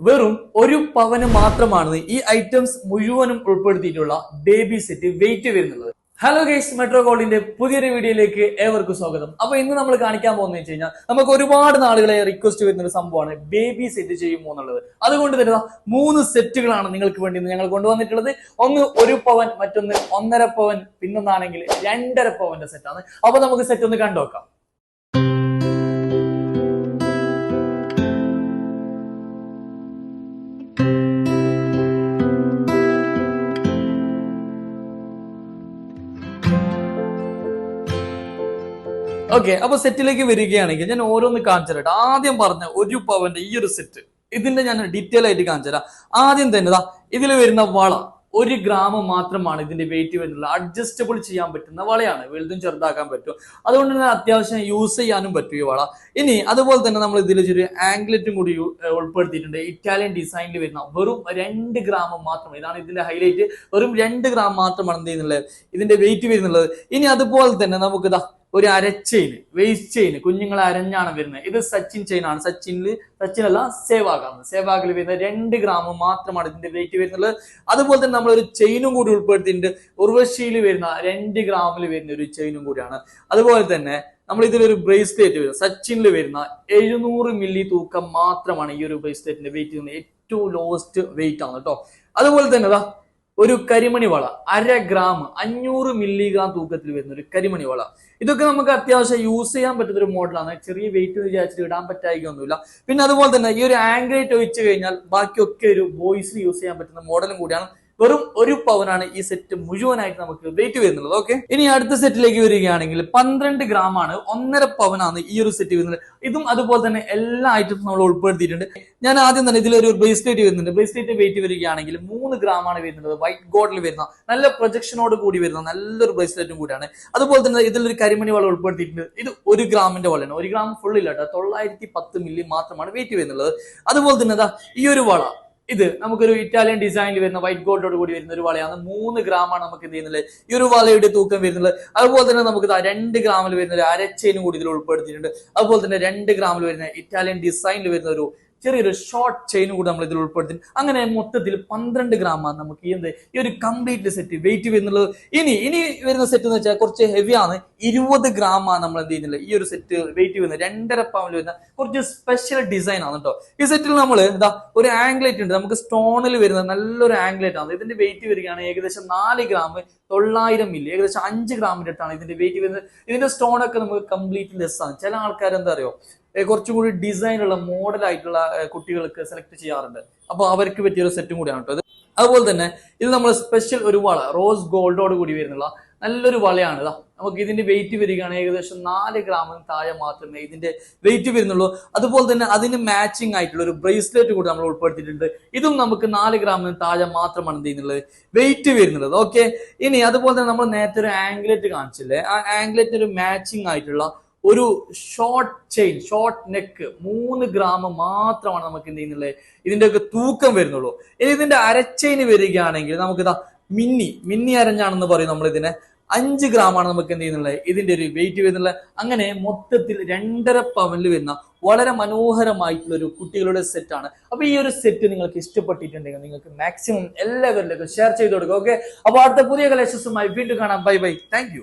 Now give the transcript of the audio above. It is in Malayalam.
വെറും ഒരു പവന് മാത്രമാണ് ഈ ഐറ്റംസ് മുഴുവനും ഉൾപ്പെടുത്തിയിട്ടുള്ള ബേബി സെറ്റ് വെയിറ്റ് വരുന്നുള്ളത്. ഹലോ ഗൈസ്, മെട്രോ ഗോൾഡിന്റെ പുതിയൊരു വീഡിയോയിലേക്ക് ഏവർക്കും സ്വാഗതം. അപ്പൊ ഇന്ന് നമ്മൾ കാണിക്കാൻ പോകുന്നത് വെച്ച് കഴിഞ്ഞാൽ നമുക്ക് ഒരുപാട് നാളുകളെ റിക്വസ്റ്റ് വരുന്ന ഒരു സംഭവമാണ് ബേബി സെറ്റ് ചെയ്യുമോ എന്നുള്ളത്. അതുകൊണ്ട് തന്നെ 3 സെറ്റുകളാണ് നിങ്ങൾക്ക് വേണ്ടി ഞങ്ങൾ കൊണ്ടുവന്നിട്ടുള്ളത്. ഒന്ന് 1 പവൻ, മറ്റൊന്ന് 1.5 പവൻ, പിന്നൊന്നാണെങ്കിൽ 2.5 പവന്റെ സെറ്റാണ്. അപ്പൊ നമുക്ക് സെറ്റ് ഒന്ന് കണ്ടുനോക്കാം. ഓക്കെ, അപ്പൊ സെറ്റിലേക്ക് വരികയാണെങ്കിൽ ഞാൻ ഓരോന്ന് കാണിച്ചു തരാം. ആദ്യം പറഞ്ഞ 1 പവന്റെ ഈ ഒരു സെറ്റ്, ഇതിന്റെ ഞാൻ ഡീറ്റെയിൽ ആയിട്ട് കാണിച്ചു തരാം. ആദ്യം തന്നെ ഇതിൽ വരുന്ന വള 1 ഗ്രാം മാത്രമാണ് ഇതിന്റെ വെയിറ്റ് വരുന്നത്. അഡ്ജസ്റ്റബിൾ ചെയ്യാൻ പറ്റുന്ന വളയാണ്, വലുതും ചെറുതാക്കാൻ പറ്റും. അതുകൊണ്ട് തന്നെ അത്യാവശ്യം യൂസ് ചെയ്യാനും പറ്റും ഈ വള. ഇനി അതുപോലെ തന്നെ നമ്മൾ ഇതിൽ ഒരു ആംഗ്ലറ്റും കൂടി ഉൾപ്പെടുത്തിയിട്ടുണ്ട്. ഇറ്റാലിയൻ ഡിസൈനിൽ വരുന്ന വെറും 2 ഗ്രാം മാത്രം. ഇതാണ് ഇതിന്റെ ഹൈലൈറ്റ്. വെറും 2 ഗ്രാം മാത്രമാണ് എന്ത് ചെയ്യുന്നുള്ളത് ഇതിന്റെ വെയിറ്റ് വരുന്നുള്ളത്. ഇനി അതുപോലെ തന്നെ നമുക്ക് ഒരു അരച്ചെയിൻ, വേസ്റ്റ് ചെയിൻ, കുഞ്ഞുങ്ങളെ അരഞ്ഞാണ് വരുന്നത്. ഇത് സച്ചിൻ ചെയിൻ ആണ്. സച്ചിനല്ല, സേവാഗിൽ വരുന്ന 2 ഗ്രാം മാത്രമാണ് ഇതിന്റെ വെയിറ്റ് വരുന്നത്. അതുപോലെ തന്നെ നമ്മൾ ഒരു ചെയിനും കൂടി ഉൾപ്പെടുത്തിയിട്ടുണ്ട്. ഉർവശിയിൽ വരുന്ന 2 ഗ്രാമിൽ വരുന്ന ഒരു ചെയിനും കൂടിയാണ്. അതുപോലെ തന്നെ നമ്മൾ ഇതിലൊരു ബ്രേസ്ലെറ്റ് വരുന്നത് സച്ചിനിൽ വരുന്ന 700 മില്ലി തൂക്കം മാത്രമാണ് ഈ ഒരു ബ്രേസ്ലെറ്റിന്റെ വെയിറ്റ്. ഏറ്റവും ലോവസ്റ്റ് വെയിറ്റ് ആണ് കേട്ടോ. അതുപോലെ തന്നെ ഒരു കരിമണി വള 1/2 ഗ്രാം, 500 മില്ലിഗ്രാം തൂക്കത്തിൽ വരുന്ന ഒരു കരിമണി വള. ഇതൊക്കെ നമുക്ക് അത്യാവശ്യം യൂസ് ചെയ്യാൻ പറ്റുന്ന ഒരു മോഡലാണ്. ചെറിയ വെയിറ്റ് വിചാരിച്ചിട്ട് ഇടാൻ പറ്റായിക്കൊന്നുമില്ല. പിന്നെ അതുപോലെ തന്നെ ഈ ഒരു ആംഗ്ലേറ്റ് ഒഴിച്ചു കഴിഞ്ഞാൽ ബാക്കിയൊക്കെ ഒരു ബോയ്സിന് യൂസ് ചെയ്യാൻ പറ്റുന്ന മോഡലും കൂടിയാണ്. വെറും 1 പവനാണ് ഈ സെറ്റ് മുഴുവനായിട്ട് നമുക്ക് വെയിറ്റ് വരുന്നത്. ഓക്കെ, ഇനി അടുത്ത സെറ്റിലേക്ക് വരികയാണെങ്കിൽ 12 ഗ്രാം ആണ്, 1.5 പവനാണ് ഈ ഒരു സെറ്റ് വരുന്നത്. ഇതും അതുപോലെ തന്നെ എല്ലാ ഐറ്റംസും നമ്മൾ ഉൾപ്പെടുത്തിയിട്ടുണ്ട്. ഞാൻ ആദ്യം തന്നെ ഇതിലൊരു ബ്രേസ്ലെറ്റ് വരുന്നുണ്ട്. ബ്രേസ്ലെറ്റ് വെയിറ്റ് വരികയാണെങ്കിൽ 3 ഗ്രാം ആണ് വരുന്നത്. വൈറ്റ് ഗോൾഡിൽ വരുന്ന നല്ല പ്രൊജക്ഷനോട് കൂടി വരുന്ന നല്ലൊരു ബ്രേസ്ലെറ്റും കൂടിയാണ്. അതുപോലെ തന്നെ ഇതിലൊരു കരിമണി വള ഉൾപ്പെടുത്തിയിട്ടുണ്ട്. ഇത് 1 ഗ്രാമിന്റെ വളയാണ്. 1 ഗ്രാം ഫുൾ ഇല്ല കേട്ടോ, 910 മില്ലി മാത്രമാണ് വെയിറ്റ് വരുന്നത്. അതുപോലെ തന്നെ ഈ ഒരു വള, ഇത് നമുക്കൊരു ഇറ്റാലിയൻ ഡിസൈനിൽ വരുന്ന വൈറ്റ് ഗോൾഡോട് കൂടി വരുന്ന ഒരു വളയാണ്. 3 ഗ്രാം ആണ് നമുക്ക് എന്ത് ചെയ്യുന്നത് ഈ ഒരു വളയുടെ തൂക്കം വരുന്നത്. അതുപോലെ തന്നെ നമുക്ക് 2 ഗ്രാമിൽ വരുന്ന ഒരു അരച്ചെയിനും കൂടി ഇതിൽ ഉൾപ്പെടുത്തിയിട്ടുണ്ട്. അതുപോലെ തന്നെ 2 ഗ്രാമിൽ വരുന്ന ഇറ്റാലിയൻ ഡിസൈനിൽ വരുന്ന ഒരു ചെറിയൊരു ഷോർട്ട് ചെയിൻ കൂടി നമ്മൾ ഇതിൽ ഉൾപ്പെടുത്തി. അങ്ങനെ മൊത്തത്തിൽ 12 ഗ്രാമാണ് നമുക്ക് ഈ ഒരു കംപ്ലീറ്റ് സെറ്റ് വെയിറ്റ് വരുന്നുള്ളത്. ഇനി വരുന്ന സെറ്റ് എന്ന് വെച്ചാൽ കുറച്ച് ഹെവിയാണ്. 20 ഗ്രാമാണ് നമ്മൾ എന്ത് ചെയ്യുന്നില്ല ഈ ഒരു സെറ്റ് വെയിറ്റ് വരുന്നത്. 2.5 പവനിൽ വരുന്ന കുറച്ച് സ്പെഷ്യൽ ഡിസൈൻ ആണ് കേട്ടോ. ഈ സെറ്റിൽ നമ്മൾ ഒരു ആംഗ്ലേറ്റ് ഉണ്ട്. നമുക്ക് സ്റ്റോണിൽ വരുന്ന നല്ലൊരു ആംഗ്ലേറ്റ് ആണ്. ഇതിന്റെ വെയിറ്റ് വരികയാണ് ഏകദേശം 4 ഗ്രാം, 900 മില്ലി, ഏകദേശം 5 ഗ്രാമിന്റെ അടുത്താണ് ഇതിന്റെ വെയിറ്റ് വരുന്നത്. ഇതിന്റെ സ്റ്റോണൊക്കെ നമുക്ക് കംപ്ലീറ്റ് ലെസ് ആണ്. ചില ആൾക്കാർ എന്താ അറിയോ, കുറച്ചും കൂടി ഡിസൈനുള്ള മോഡൽ ആയിട്ടുള്ള കുട്ടികൾക്ക് സെലക്ട് ചെയ്യാറുണ്ട്. അപ്പൊ അവർക്ക് പറ്റിയൊരു സെറ്റും കൂടിയാണ് കേട്ടോ ഇത്. അതുപോലെ തന്നെ ഇത് നമ്മൾ സ്പെഷ്യൽ ഒരു വള, റോസ് ഗോൾഡോട് കൂടി വരുന്നുള്ള നല്ലൊരു വളയാണ്. നമുക്ക് ഇതിന്റെ വെയിറ്റ് വരികയാണ് ഏകദേശം 4 ഗ്രാമിന് താഴെ മാത്രമേ ഇതിന്റെ വെയിറ്റ് വരുന്നുള്ളൂ. അതുപോലെ തന്നെ അതിന് മാച്ചിങ് ആയിട്ടുള്ള ഒരു ബ്രേസ്ലെറ്റ് കൂടി നമ്മൾ ഉൾപ്പെടുത്തിയിട്ടുണ്ട്. ഇതും നമുക്ക് 4 ഗ്രാമിന് താഴെ മാത്രമാണ് എന്ത് ചെയ്യുന്നത് വെയിറ്റ് വരുന്നത്. ഓക്കെ, ഇനി അതുപോലെ തന്നെ നമ്മൾ നേരത്തെ ഒരു ആംഗ്ലേറ്റ് കാണിച്ചില്ലേ, ആ ആംഗ്ലേറ്റിന് ഒരു മാച്ചിങ് ആയിട്ടുള്ള ഒരു short chain, short neck 3 gram മാത്രമാണ് നമുക്ക് എന്ത് ചെയ്യുന്നത് ഇതിന്റെ ഒക്കെ തൂക്കം വരുന്നുള്ളൂ. ഇനി ഇതിന്റെ അരച്ചെയിന് വരികയാണെങ്കിൽ നമുക്ക് മിന്നി അരഞ്ഞാണെന്ന് പറയും നമ്മൾ ഇതിനെ. 5 ഗ്രാമാണ് നമുക്ക് എന്ത് ചെയ്യുന്നത് ഇതിന്റെ ഒരു വെയിറ്റ് വരുന്നുള്ളത്. അങ്ങനെ മൊത്തത്തിൽ 2.5 പവനിൽ വരുന്ന വളരെ മനോഹരമായിട്ടുള്ള ഒരു കുട്ടികളുടെ സെറ്റാണ്. അപ്പൊ ഈ ഒരു സെറ്റ് നിങ്ങൾക്ക് ഇഷ്ടപ്പെട്ടിട്ടുണ്ടെങ്കിൽ നിങ്ങൾക്ക് മാക്സിമം എല്ലാവരിലേക്കും ഷെയർ ചെയ്ത് കൊടുക്കുക. ഓക്കെ, അപ്പൊ അടുത്ത പുതിയ കളക്ഷൻസുമായി വീണ്ടും കാണാം. Bye bye, thank you.